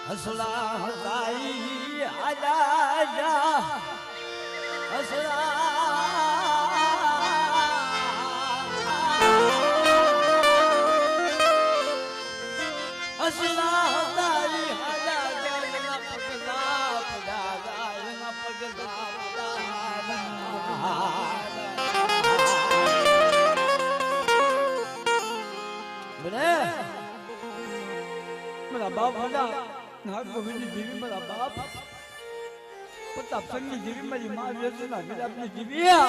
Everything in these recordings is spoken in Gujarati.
હસલા હસાઈ આજા હસલા હસલા હસાઈ આજા ના પગલા પગલા ના પગલા બને मेरा बाप बड़ा नाग गोविंद देवी मेरा बाप प्रताप सिंह देवी मेरी माँ व्यजना मेरी अपनी देविया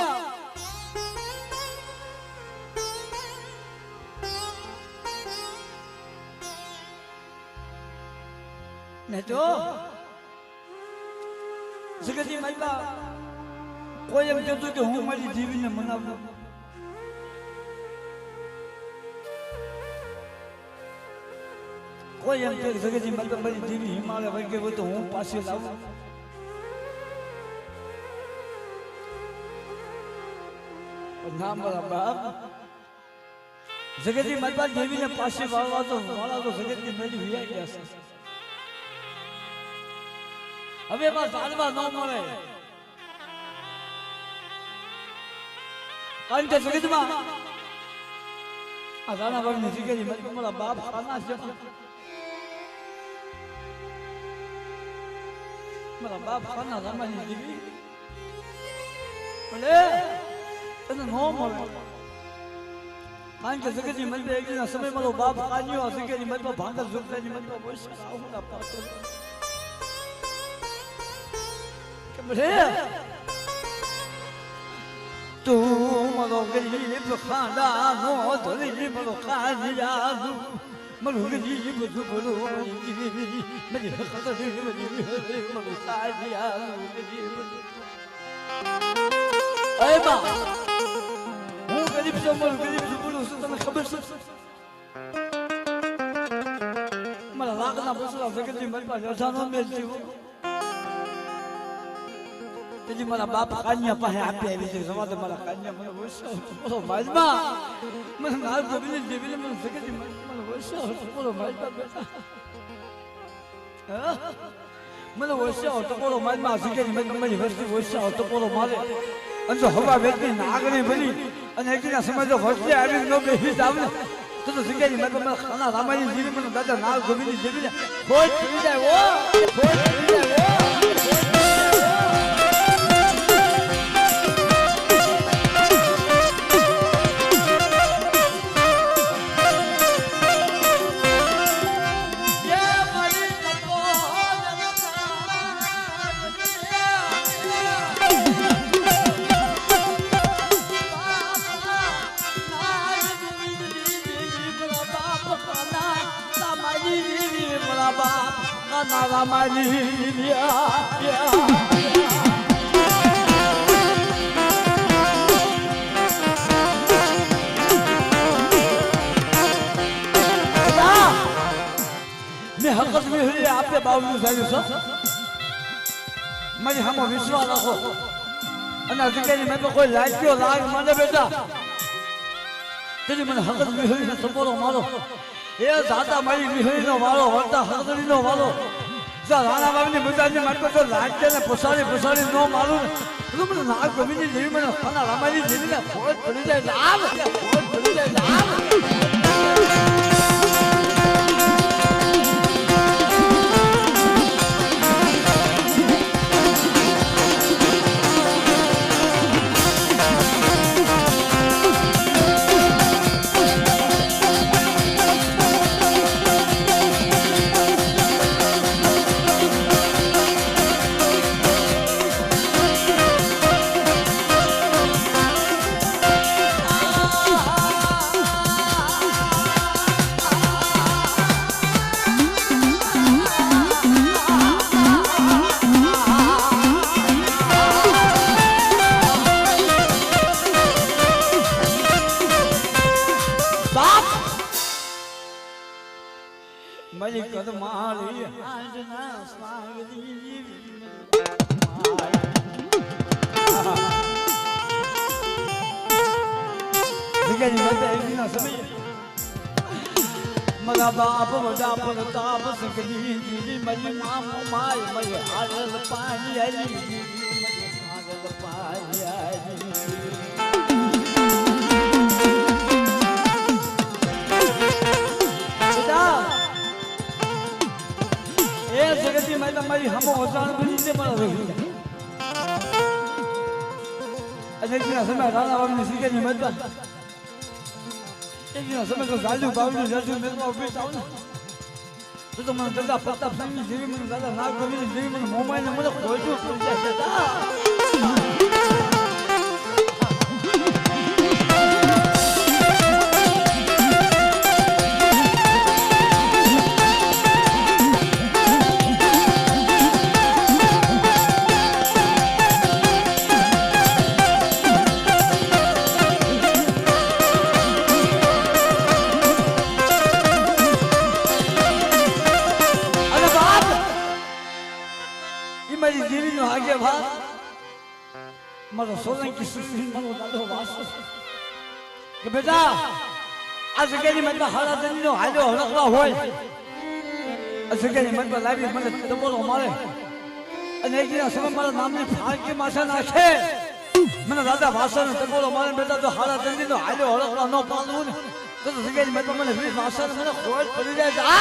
नहीं तो जगती महिला कोई एम कहते कि हूँ मेरी देवी ने मनाव कोई एम कह सके जी मतलब मेरी देवी हिमालय वही के वो तो हूँ पासे लाऊं नाम वाला बाप जगत जी मतलब देवी ने पासे वाला तो जगत की मेरी हुई है कैसे अबे बस आलवा नौ मरे अंत जगत मां अदाना बाबू ने जगत जी मतलब मेरा बाप खाना से मेरा बाप खाना रामानी देवी बोले तने नो मोले कान के जगत जी मन पे एक दिन समय मलो बाप कानियो जगत जी मन पे भांगा जुगता जी मन पे बोल सकाऊ ना पातो के बोले तू मलो गरीब खाना नो धरी मलो कानिया मलो गरीब जुबलो मेरी खतर मेरी मलो कानिया अरे बा हूँ गरीब से मलो गरीब जुबलो से तने खबर से मला लागना बसला जगत जी मन पर जानो में जीव तेजी मला बाप कान्या पाहे आपे આવી છે સમાજ मला कान्या મને વસો બોલો માજમા મને નાલ ગોવિંદ દેવી ને મને જગત મને વસો બોલો માજમા બેટા મને વસો તો બોલો માજમા જગત મને વસો વસો તો બોલો મારે અંજો હવા વેતી નાગણી બની અને એકના સમજો વસ્તી આવી નો બેહી જાવ ને તો જગત મને ખાના રામાની જીવી મને દાદા નાલ ગોવિંદ દેવી ને ખોજ થઈ જાય ઓ ખોજ થઈ જાય ઓ Nada Maria, मैं हक़त में हुई आपके बावजूद सारी सब मैं हम विश्वास रखो अना जिक्र में तो कोई लाइक क्यों लाग माने बेटा तेरी मन हक़त में हुई सब बोलो मारो ये दादा मारी विहरी नो वालो होता हक़री नो वालो जा राणा बाबू ने मुझे मन को तो लाइक ने पुसारी नो मालूम तुम नाग गोविंद देवी में खाना रामानी देवी ने बहुत बड़ी जाए लाभ बहुत बड़ी जाए लाभ मरी कद माली आजना स्वागती जिगरी मत इतना समय મારા બાપ વડા પ્રતાપ સંગની જીવી મરી મામ માય મરી હારલ પાણી હરી હારલ પાણી હરી એ જગતી માં તમારી હમો હોસાણ બની છે મારા રહી અને જેના સમય રાણા બાબુની સિકેની મતબા જેના સમય તો ગાલ્યું બાવડું જતું મેલમાં ઉભી થાવ ને તો મને દાદા પ્રતાપ સંગની જેવી મને દાદા નાગ ગમીની જેવી મને મોમાઈને મને ખોજવું પડી જાય મારો સોલંકી સુશ્રી મારો દાદો વાસો કે બેટા આ જગ્યાની મતમાં હારા દંડનો હાલ્યો હળકવા હોય આ જગ્યાની મતમાં લાવી મને દબોલો મારે અને એકના સમય મારા નામની ફાંકી માથે નાખે મને દાદા વાસણ દબોલો મારે બેટા તો હારા દંડનો હાલ્યો હળકવા ન પાડવું ને તો જગ્યાની મતમાં મને વીર વાસણ મને ખોજ પડી જાય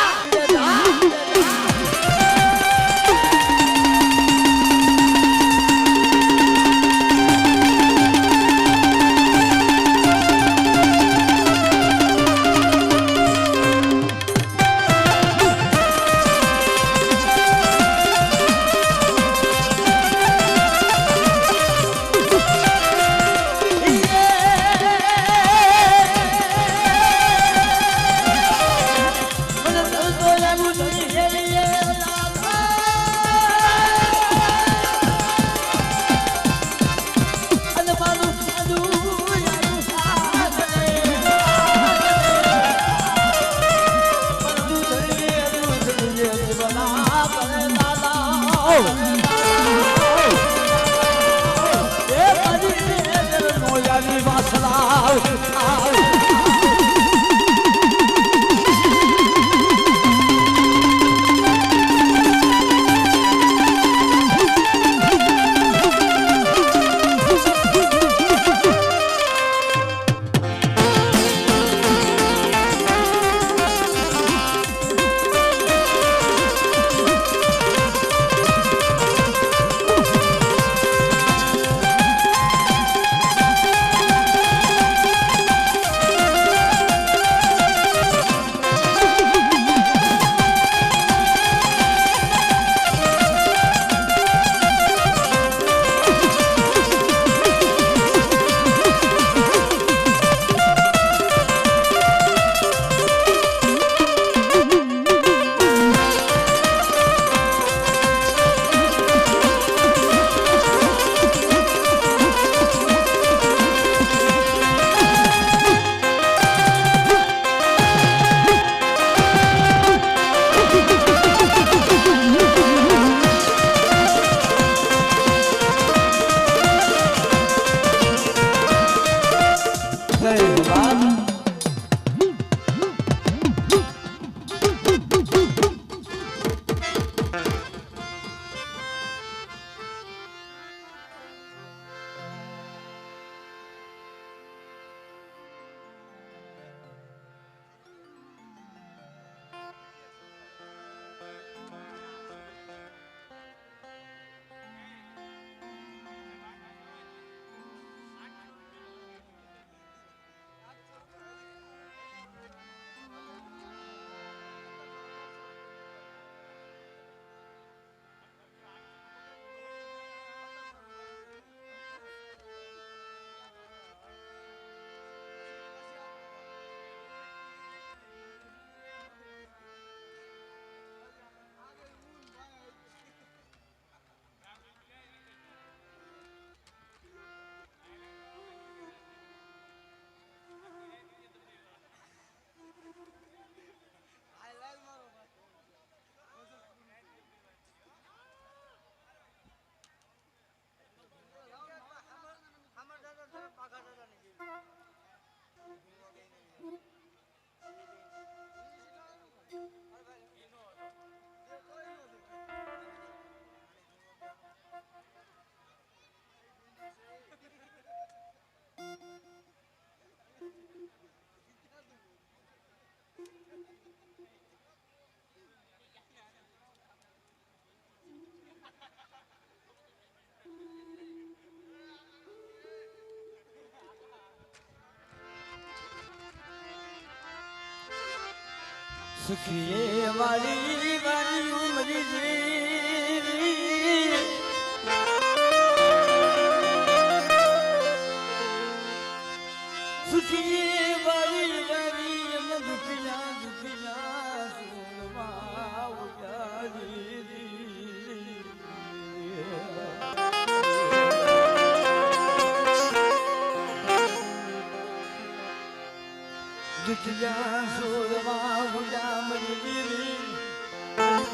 સુખીએ વાળી વાળી ઉમરી જેવી સુખીએ વાળી વાળી દુખિયા દુખિયા સુરમાં ઉજારી દુખિયા સુરમાં ઉજારી દેવી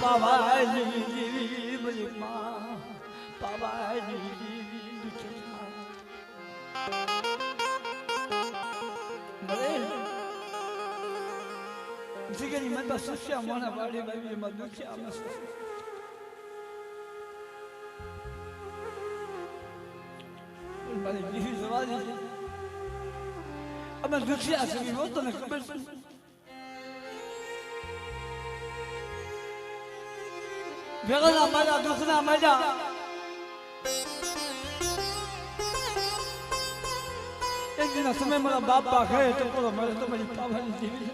પાવાની દેવી બલી માં પાવાની દેવી દુખિયા Zigani manda sucia mana bali bali maduki amas. Bali bihi zawadi. Ama duki asmi hoto na khabar. Vegana mala dukhna mala. एक दिन समय मेरा बाप बाग है तो बोलो मेरे तो मेरी पावनी देवी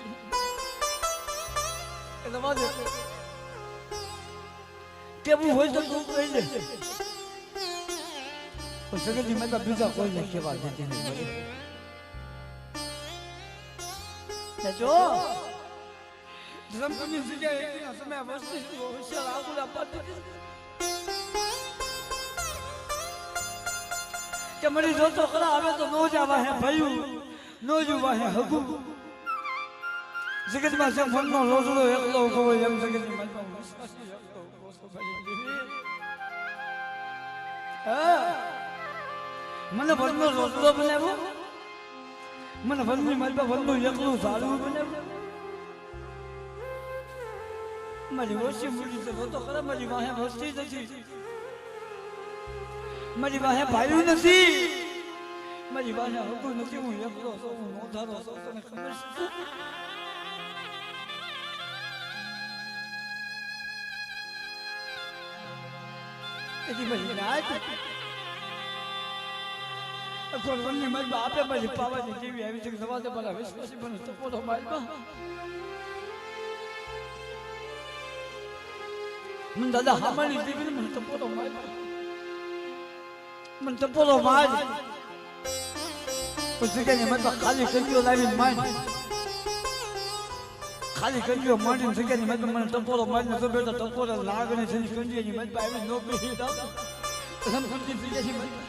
કેવું હોય તો તું કહી દે પણ સગજી મેં તો બીજા કોઈને કેવા દેતી નથી જો ધર્મની જગ્યાએ એકના સમય વસ્તી હોશિયાર આગુલા પાડતી કે મરી જોતો ખરા હવે તો નો જાવા હે ભયું નો જુવા હે હગુ જગતમાં જેમ ફોનનો લોસડો એકલો ઉભો હોય એમ જગતની માલમાં વિશ્વાસી એકલો ઉભો છો ભાઈ મને ફોનનો લોસડો બનાવ્યો મને ફોનની માલમાં ફોનનું એકલું ઝાડવું બનાવ્યું મારી ઓછી મૂડી છે તો ખરા મારી વાહે વસ્તી નથી મારી વાહે ભાઈ નથી મારી વાહે હગું નથી હું એકલો છું હું નોંધારો છું તને ખબર છે એથી મારી રાત અખોર વનની માલમાં આપે મારી પાવાની જેવી આવી છે સવારે મારા વિશ્વાસી બને તપોલો માલમાં મને દાદા હામાની દેવીને મને તપોલો માલમાં મને તપોલો માલ પછી કઈ માલમાં ખાલી કંજીઓ લાવીને માંડ ખાલી કંજીઓ માંડીને જગ્યાની માલમાં મને ટપોરો મારીને તો બેટા ટપોરો લાગને છે કંજીની માલમાં આવી નો બેસી દાવ તમે સમજી જગ્યાની માલમાં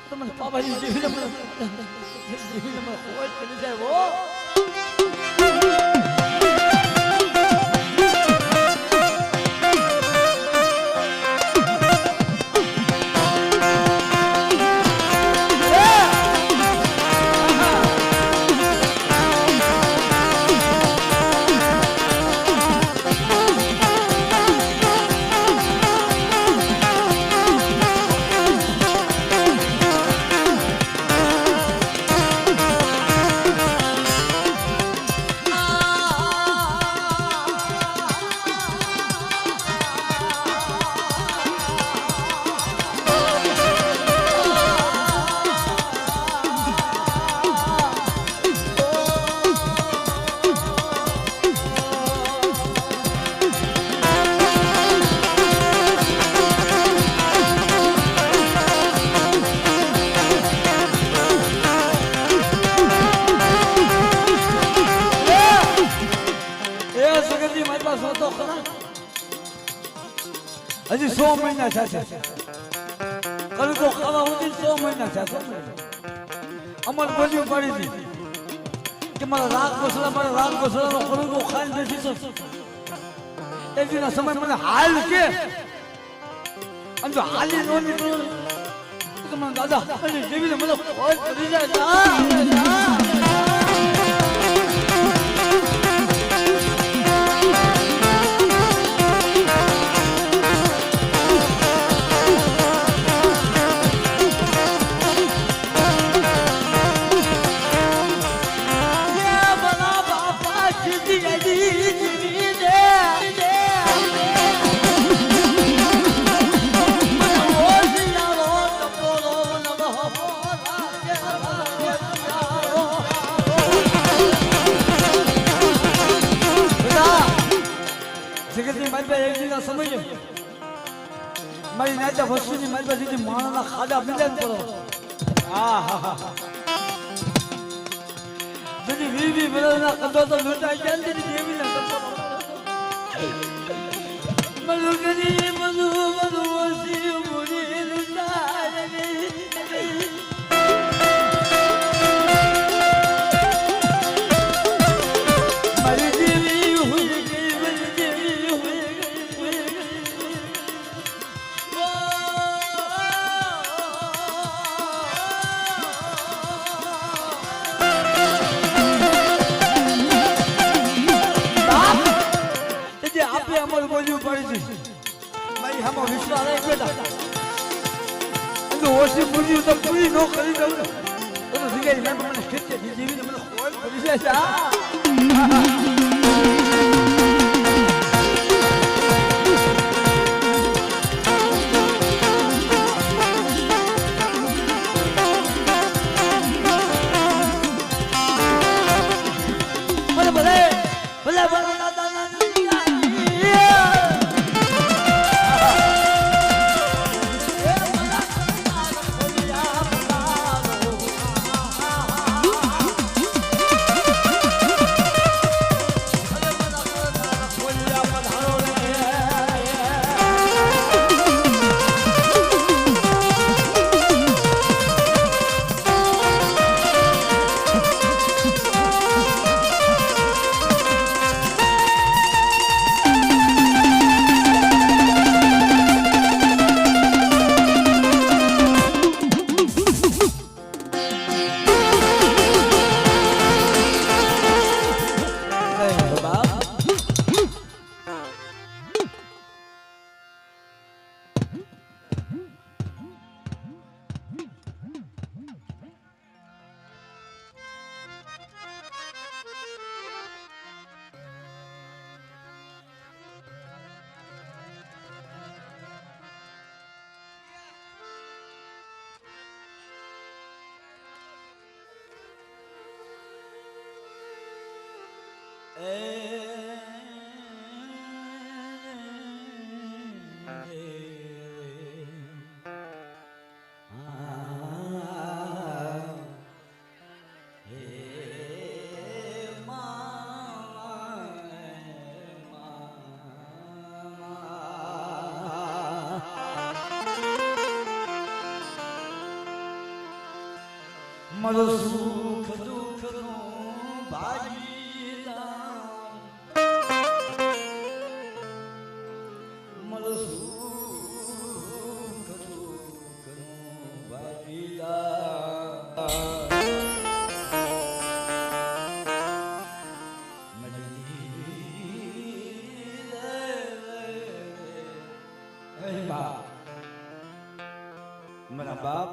તો મને પાપાજી જેવીને મને હોય કરી જાય ઓ હજી 100 મહિના થશે કરું તો ખાવા સુધી 100 મહિના થશે અમર બોલ્યું પડી હતી કે મારા રાગ ગોસલાનો કરું તો ખાઈ નથી તો એજીના સમય મને હાલ કે અને જો હાલી નો નીકળું તો મને દાદા અને જેવીને મને ફોન કરી જાય જગતની મારી પાસે એક દિના સમય મારી નાતા વસ્તુની મારી પાસે માણસના ખાડા મિલન કરો હા હા હા જેની વીવી બરાના કદો તો લૂંટાઈ જાય ને દેવીના કદો મલુગની મલુ મલુ વસી મુરી લૂંટાઈ મારી દેવી હોય ગઈ મારી દેવી હોય ગઈ આપણે અમારું બોલવું પડે છે મારી આમાં વિશ્વાસ રાખી બેટા ઓછી પૂરી તો પૂરી ન કરી દઉં તો જગ્યાએ મને ખેંચે જીવીને મને ખોલ કરી છે મારો સુખ દુઃખનો ભાગીદાર મારો સુખ દુઃખનો ભાગીદાર મારા બાપ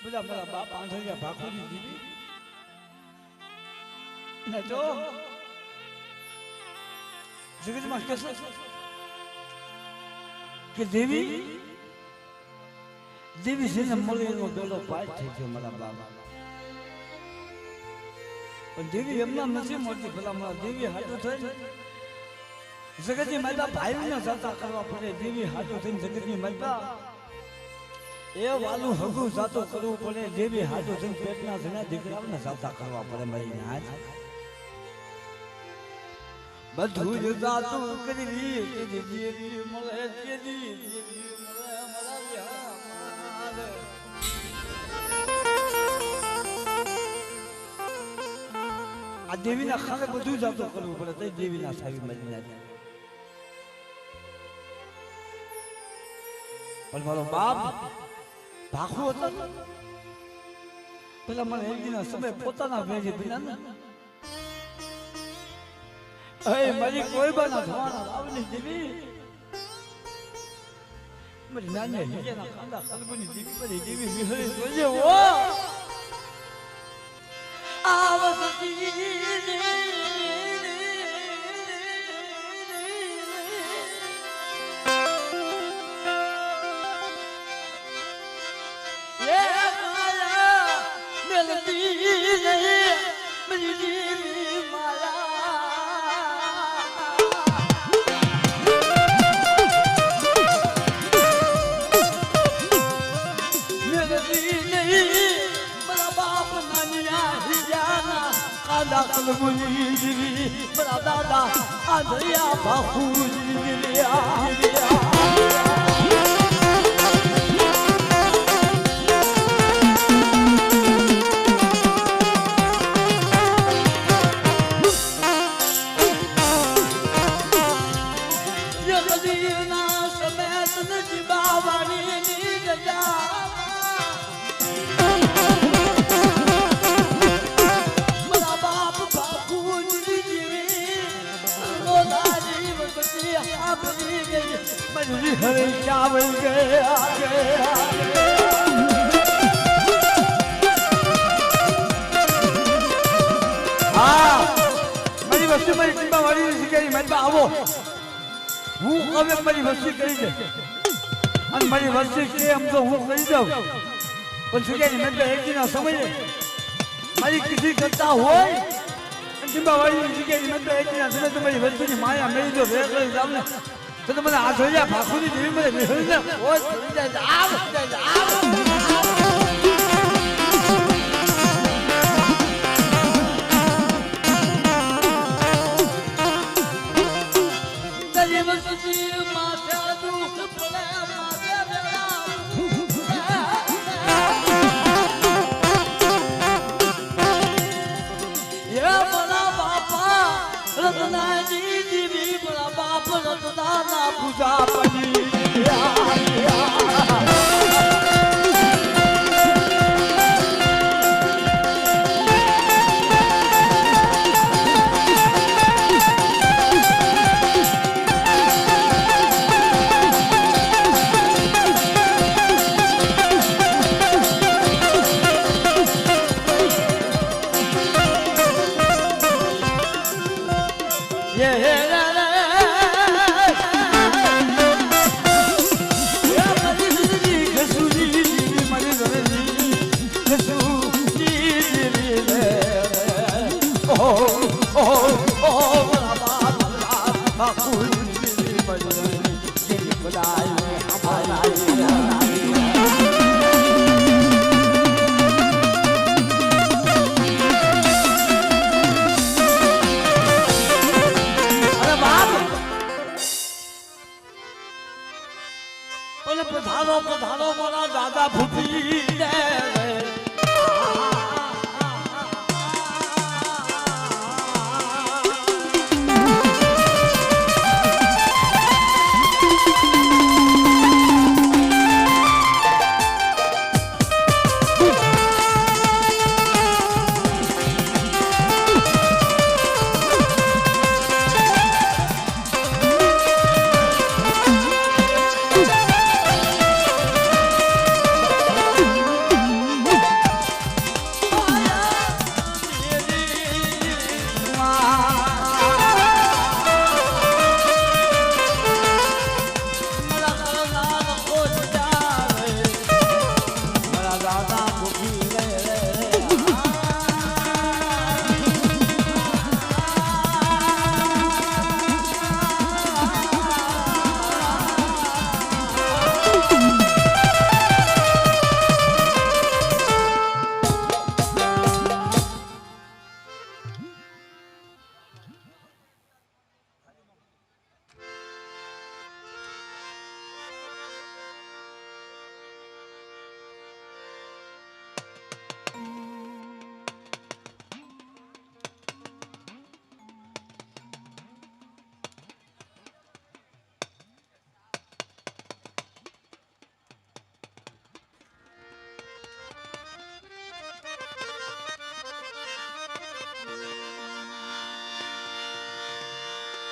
બધા મારા બાપ આંધળિયા ભાખોની દીવી ને જો જગતમાં કહેશે કે દેવી દેવી જેને મળે એનો બેડો પાર થઈ ગયો મારા બાપ પણ દેવી એમના નથી મળતી ભલા મારા દેવી હાટું થઈ જગતની માતા ભાઈઓને જાતા કરવા પડે દેવી હાટું થઈને જગતની માતા એ વાલું હગું જાતો કરવું પડે દેવી હાટું થઈને પેટના જણા દીકરાઓને જાતા કરવા પડે મારી નાચ બધું જ જાતું કરવી કે દેવી મળે કે દેવી મળે આ દેવીના ખાને બધું જાતું કરવું પડે તો દેવીના સાવી મારી નાચ પણ મારો બાપ ભાખો હતો પેલા મને એક દિન સમય પોતાના ભેજે બિના ને એ મારી કોઈ બાના ધવાના લાવની દેવી મારી નાને હિયાના ખાંડા ખલબની દેવી મારી દેવી વિહળી જોજે ઓ આવતી મેરી દેવી મારા મુજી મારા દાદા આંધળિયા બાપુજી हरे चावल गया हाँ मेरी वस्तु मेरी टीमा वाली शिकारी मैं तो आवो हूँ अब मेरी वस्तु करी दे और मेरी वस्तु के हम तो हूँ करी दो पर शिकारी मैं तो एक दिन समझ मेरी किसी करता हो टीमा वाली शिकारी मैं तो एक दिन समझ तो मेरी वस्तु की माया मेरी जो वेग सामने तो मैंने आज हो जाए भाखुरी देवी में ना वो पूजा पड़ी पधारो पधारो मोरा दादा भूपी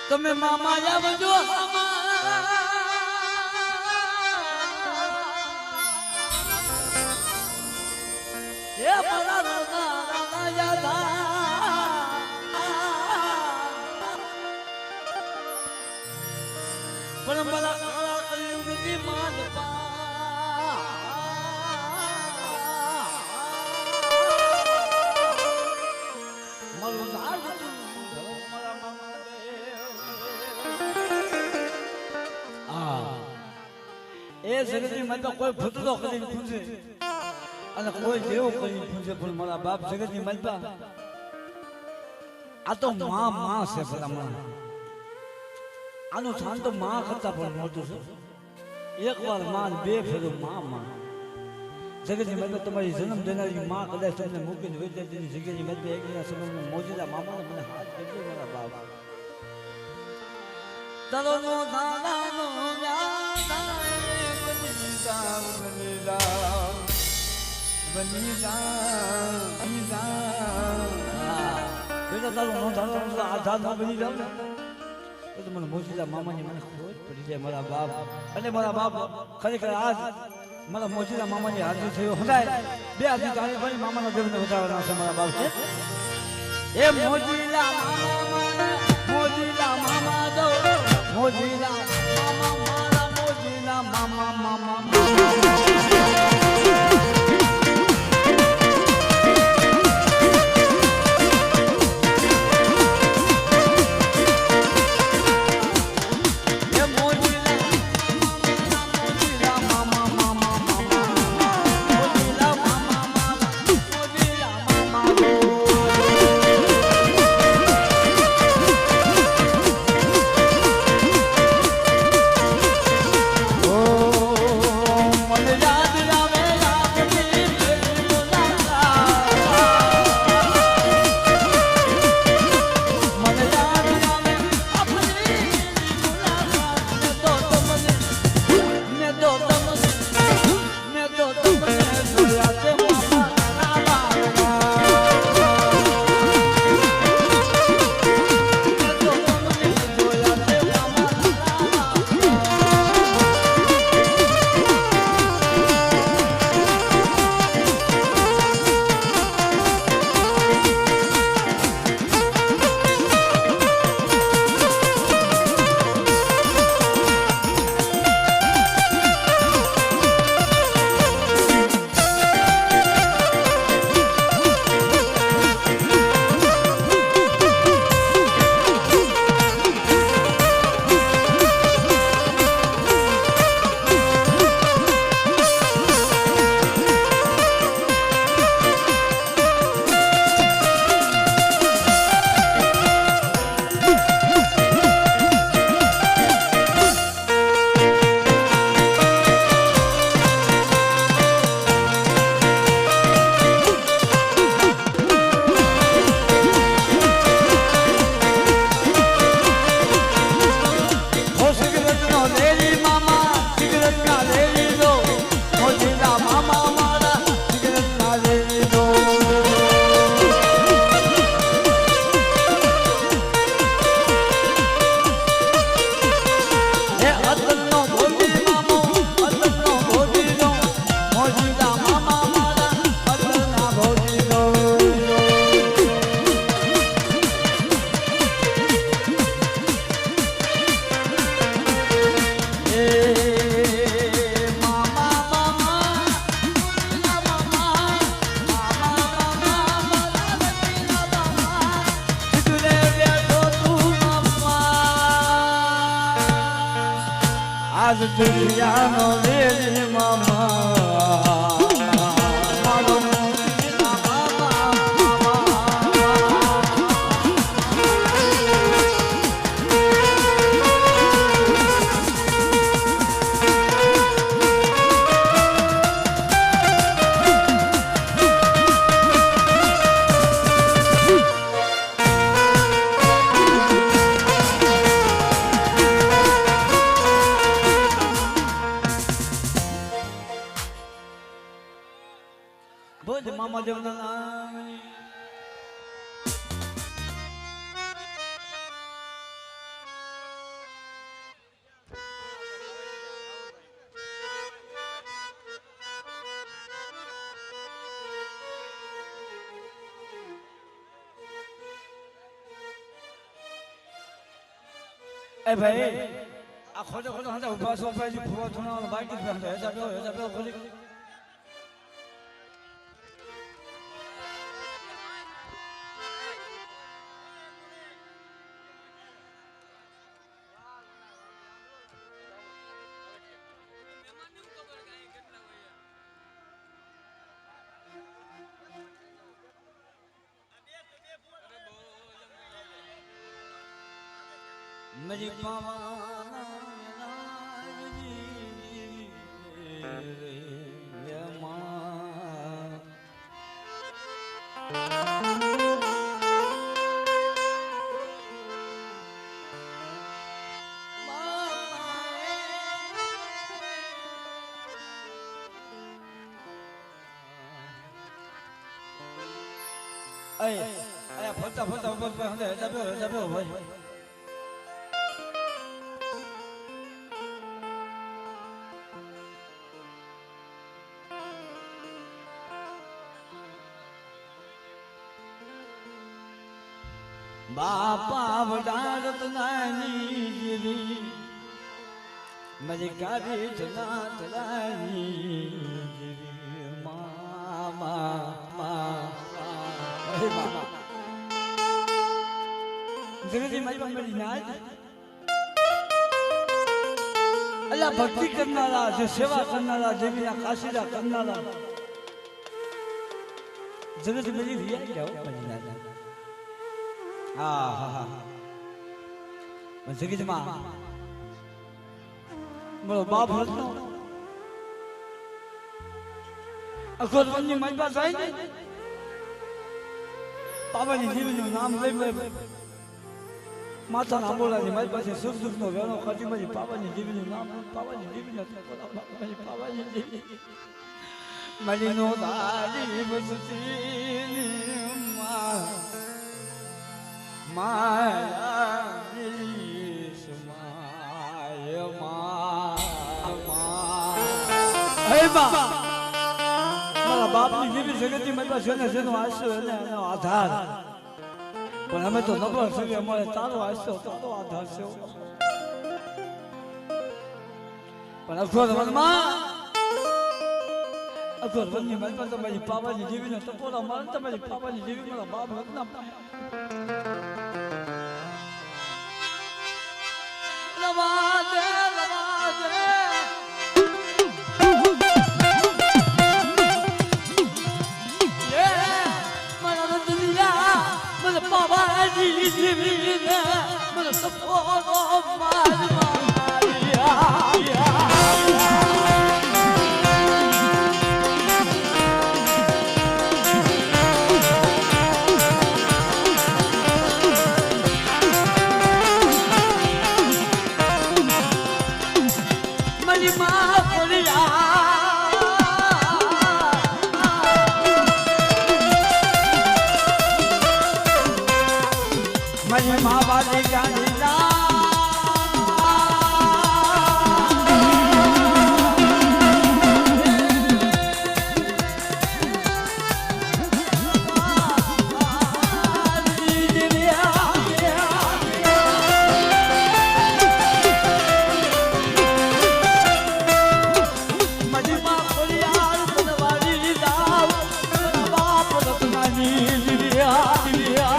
તમે મામા આવજો એ મારા રાના યાદા પણ મારા કાળા કલયુગની માનપા મારું નામ મારા મામા એ જગતની મત કોઈ ભૂતડો કરીને પૂછે અને કોઈ જેવો કરીને પૂછે પણ મારા બાપ જગતની મત આ તો માં છે ભલામણ. આનું સ્થાન તો માં કરતા પણ મોટું છે. એક વાર માં, બે ફેરો માં. જગતની મતલબ તમારી જન્મ દેનારી માં કદાચ તમને મૂકીને વિદ્યાર્થીની જગ્યાની મતલબ એકના સમયમાં મોજીલા મામાને મને હાથ કરજો મારા બાપ. તરોનો દાદાનો મને મોજીલા મામાની મને ખોટ પડી જાય મારા બાપ. અને મારા બાપ ખરેખર આજ મારા મોજીલા મામાની હાજરી થયો હદાય બે હાજરી તારે ભાઈ મામાના દેવને વધારવાના છે મારા બાપ છે. એ મોજીલા મામા દો મોજીલા મામા મારા મોજીલા મામા. આજ દુનિયાનો વેલ મામા મારો બોજ મામા દેવના નામ એ ભાઈ આ ખોટો ખોટો હંધા ઉભા છો ભાઈ ફુવા થોના બાકી છે હેજા બે ખોલી मेरी पावाना राजी रे मां अरे फलता फलता बस हमने दबे भाई बापा वडारत नानी जीवी मरी कारी जना तरानी जीवी मामा अरे बाबा जगती मारी मेरी नाज अल्लाह भक्ति करनारा जो सेवा करनारा देवी ना काशीदा करनारा जगत मेरी भैया जाओ मेरी नाज हाँ मैं जगत माँ मेरा बाप हरनो अखोर बन्नी मारी पास आई नहीं पापा जी जीवन નું નામ લઈ મે માતા ના બોલાની મારી પાસે સુખ દુઃખ નો વેણો કાઢી મારી પાવાની જીવન નું નામ પાવાની જીવન મારી પાવાની જીવન મારી નો દાડી બસતી માયા સમાય મા હે બા મારા બાપની જેવી જગતની મારી પાસે જેનો આશ્રય અને એનો આધાર પણ અમે તો નબળ છે અમારે તારો આશ્રય તારો આધાર છે પણ અખોર વનની મારી પાસે મારી પાવાની જેવીને ટપોરા મારે તમારી પાવાની જેવી મારા બાપ રત્ના લવાદે Babaji divina, mana saporo Maria. Mani ma Maria. Money माँ वाली गानी ला मनी माँ वाली यार बनवाली लाल बाप रत्नानी दिव्या दिव्या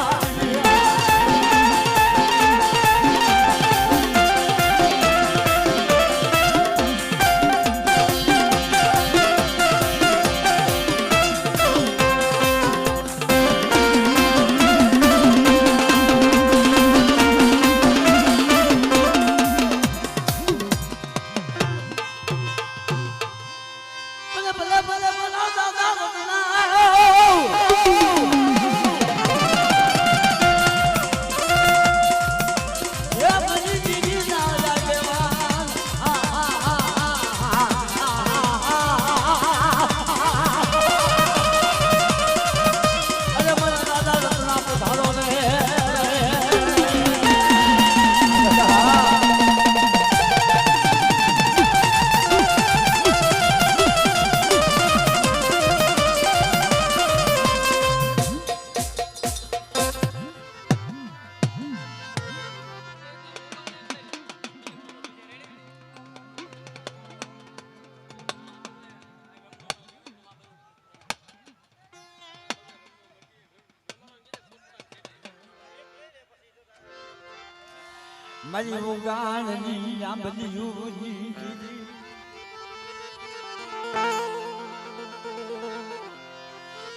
मरी उगानी आंबली यूनी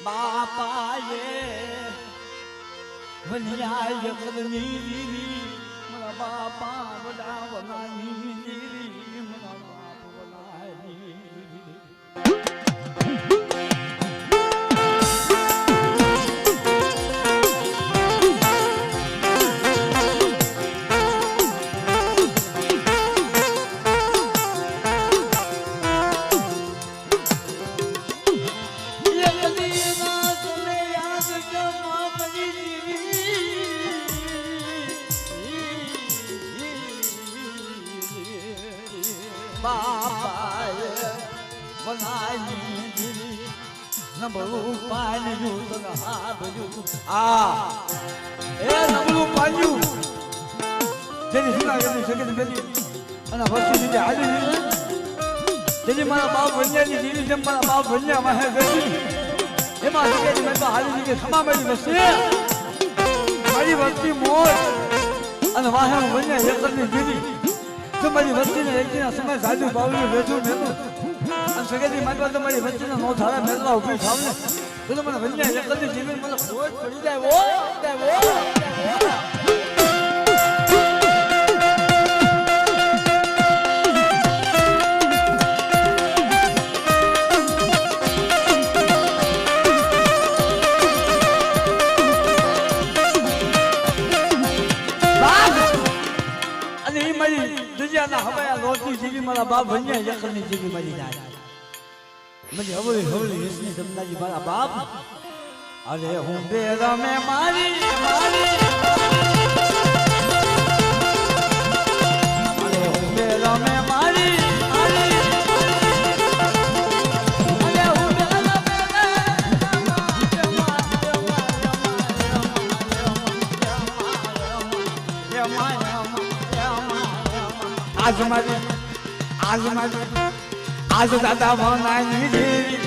बापा ये वनिया ये कदनी दीदी मेरा बापा બાપાએ બનાવી દીધી નબળું પાન્યું તને હાભર્યું આ એ નબળું પાન્યું જેની સુનાગરની સગત બેઠી અને વસ્તી નીચે હાલી દીધી જેની મારા બાપ વન્યાની જીવી જેમ મારા બાપ વન્યા વાહે બેઠી એમાં સગત મેં તો હાલી દીધી સમા મારી વસ્તી મારી વસ્તી મોજ અને વાહે વન્યા એકરની જીવી તમારી વસ્તીને એકદીના સમય સાજુ બાવલી વેઠું મેલું અને સગેથી મારી તમારી વસ્તીને નો થાળે મેળવા ઉભી થાવ ને તો મને વન્યા એકલની જીવન મને ખોટ પડી જાય ઓ હવાયા લોટની જીવી મારા બાપ વન્યા યકરની જીવી મરી જાય મને હવળી હવળી હસની સમજાજી મારા બાપ અરે હું બેરા મે મારી અરે હું બેરા મે મારી અરે હું બેરા આજ દાદા ભણાની દેવી